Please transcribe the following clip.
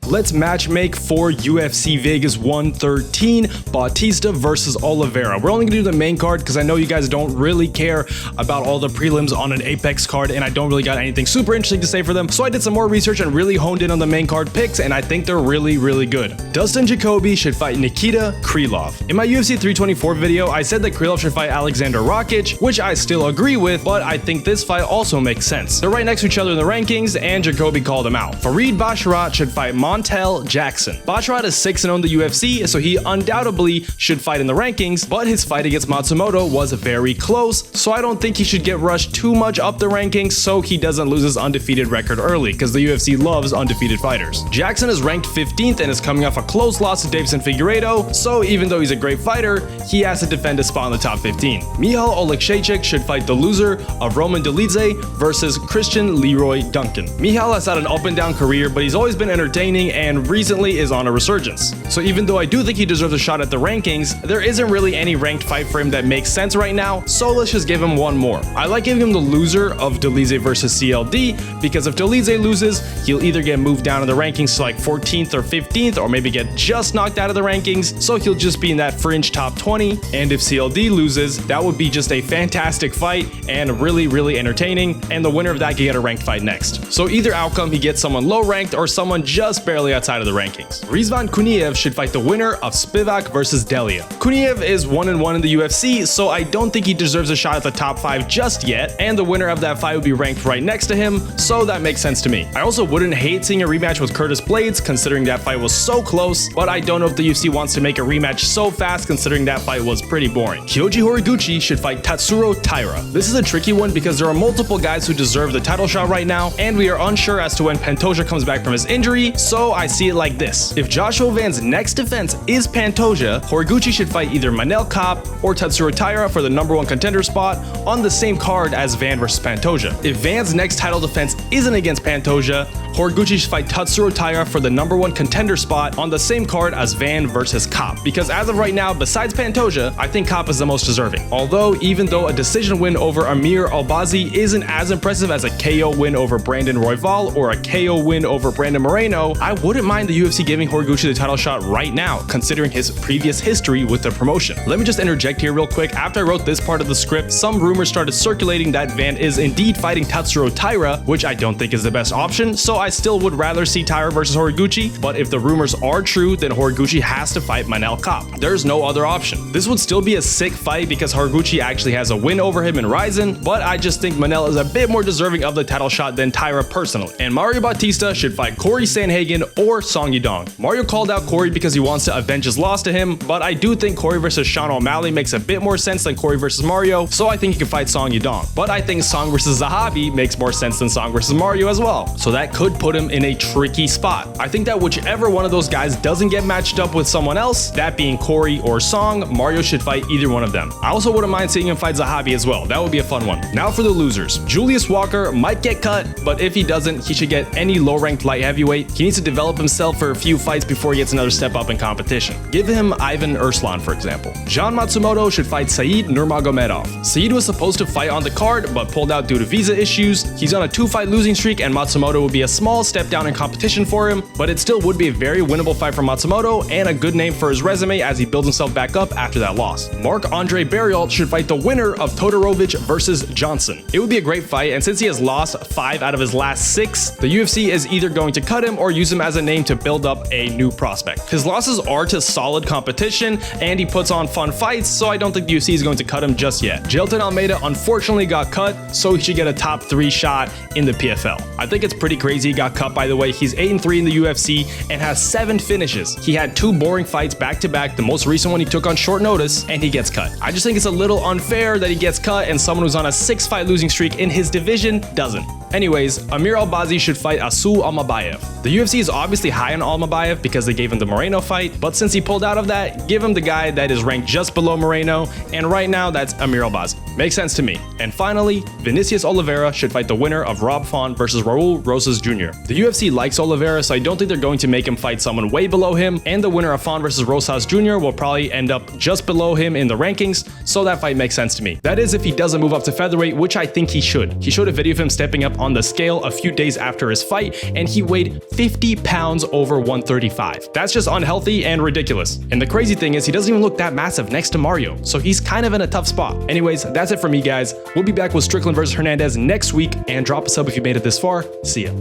Let's matchmake for UFC Vegas 113, Bautista versus Oliveira. We're only gonna do the main card because I know you guys don't really care about all the prelims on an Apex card, and I don't really got anything super interesting to say for them. So I did some more research and really honed in on the main card picks, and I think they're really good. Dustin Jacoby should fight Nikita Krylov. In my UFC 324 video, I said that Krylov should fight Alexander Rakic, which I still agree with, but I think this fight also makes sense. They're right next to each other in the rankings, and Jacoby called him out. Farid Basharat should fight Montel Jackson. Basharat is 6-0 in the UFC, so he undoubtedly should fight in the rankings, but his fight against Matsumoto was very close, so I don't think he should get rushed too much up the rankings so he doesn't lose his undefeated record early, because the UFC loves undefeated fighters. Jackson is ranked 15th and is coming off a close loss to Davison Figueiredo, so even though he's a great fighter, he has to defend a spot in the top 15. Michal Oleksiejczuk should fight the loser of Roman Dolidze versus Christian Leroy Duncan. Michal has had an up and down career, but he's always been entertaining and recently is on a resurgence. So even though I do think he deserves a shot at the rankings, there isn't really any ranked fight for him that makes sense right now, so let's just give him one more. I like giving him the loser of Dolidze versus CLD, because if Dolidze loses, he'll either get moved down in the rankings to like 14th or 15th, or maybe get just knocked out of the rankings, so he'll just be in that fringe top 20, and if CLD loses, that would be just a fantastic fight and really entertaining, and the winner of that can get a ranked fight next. So either outcome, he gets someone low ranked or someone just barely outside of the rankings. Rizvan Kuniev should fight the winner of Spivak versus Delia. Kuniev is 1-1 in the UFC, so I don't think he deserves a shot at the top 5 just yet, and the winner of that fight would be ranked right next to him, so that makes sense to me. I also wouldn't hate seeing a rematch with Curtis Blaydes, considering that fight was so close, but I don't know if the UFC wants to make a rematch so fast, considering that fight was pretty boring. Kyoji Horiguchi should fight Tatsuro Taira. This is a tricky one because there are multiple guys who deserve the title shot right now, and we are unsure as to when Pantoja comes back from his injury, so I see it like this. If Joshua Van's next defense is Pantoja, Horiguchi should fight either Manel Kape or Tatsuro Taira for the #1 contender spot on the same card as Van versus Pantoja. If Van's next title defense isn't against Pantoja, Horiguchi should fight Tatsuro Taira for the #1 contender spot on the same card as Van versus Kape, because as of right now, besides Pantoja, I think Kape is the most deserving. Although, even though a decision win over Amir Albazi isn't as impressive as a KO win over Brandon Royval or a KO win over Brandon Moreno, I wouldn't mind the UFC giving Horiguchi the title shot right now, considering his previous history with the promotion. Let me just interject here real quick. After I wrote this part of the script, some rumors started circulating that Van is indeed fighting Tatsuro Taira, which I don't think is the best option, so I still would rather see Taira versus Horiguchi, but if the rumors are true, then Horiguchi has to fight Manel Kape. There's no other option. This would still be a sick fight because Horiguchi actually has a win over him in Rizin, but I just think Manel is a bit more deserving of the title shot than Taira personally. And Mario Bautista should fight Corey Sandhagen or Song Yadong. Mario called out Corey because he wants to avenge his loss to him, but I do think Corey versus Sean O'Malley makes a bit more sense than Corey versus Mario, so I think he can fight Song Yadong. But I think Song versus Zahavi makes more sense than Song versus Mario as well, so that could put him in a tricky spot. I think that whichever one of those guys doesn't get matched up with someone else, that being Corey or Song, Mario should fight either one of them. I also wouldn't mind seeing him fight Zahavi as well. That would be a fun one. Now for the losers. Julius Walker might get cut, but if he doesn't, he should get any low-ranked light heavyweight. He needs to develop himself for a few fights before he gets another step up in competition. Give him Ivan Urslan, for example. Jean Matsumoto should fight Said Nurmagomedov. Said was supposed to fight on the card, but pulled out due to visa issues. He's on a 2-fight losing streak, and Matsumoto would be a small step down in competition for him, but it still would be a very winnable fight for Matsumoto and a good name for his resume as he builds himself back up after that loss. Marc-Andre Barriault should fight the winner of Todorovic versus Johnson. It would be a great fight, and since he has lost 5 out of his last 6, the UFC is either going to cut him or use him as a name to build up a new prospect. His losses are to solid competition, and he puts on fun fights, so I don't think the UFC is going to cut him just yet. Jailton Almeida unfortunately got cut, so he should get a top 3 shot in the PFL. I think it's pretty crazy he got cut, by the way. He's 8-3 in the UFC and has 7 finishes. He had 2 boring fights back to back, the most recent one he took on short notice, and he gets cut. I just think it's a little unfair that he gets cut and someone who's on a 6-fight losing streak in his division doesn't. Anyways, Amir Albazi should fight Asul Almabayev. The UFC is obviously high on Almabayev because they gave him the Moreno fight, but since he pulled out of that, give him the guy that is ranked just below Moreno, and right now that's Amir Albazi. Makes sense to me. And finally, Vinicius Oliveira should fight the winner of Rob Font versus Raul Rosas Jr. The UFC likes Oliveira, so I don't think they're going to make him fight someone way below him, and the winner of Font versus Rosas Jr. will probably end up just below him in the rankings, so that fight makes sense to me. That is if he doesn't move up to featherweight, which I think he should. He showed a video of him stepping up on the scale a few days after his fight, and he weighed 50 pounds over 135. That's just unhealthy and ridiculous. And the crazy thing is he doesn't even look that massive next to Mario, so he's kind of in a tough spot. Anyways, that's it for me, guys. We'll be back with Strickland versus Hernandez next week, and drop a sub if you made it this far. See ya.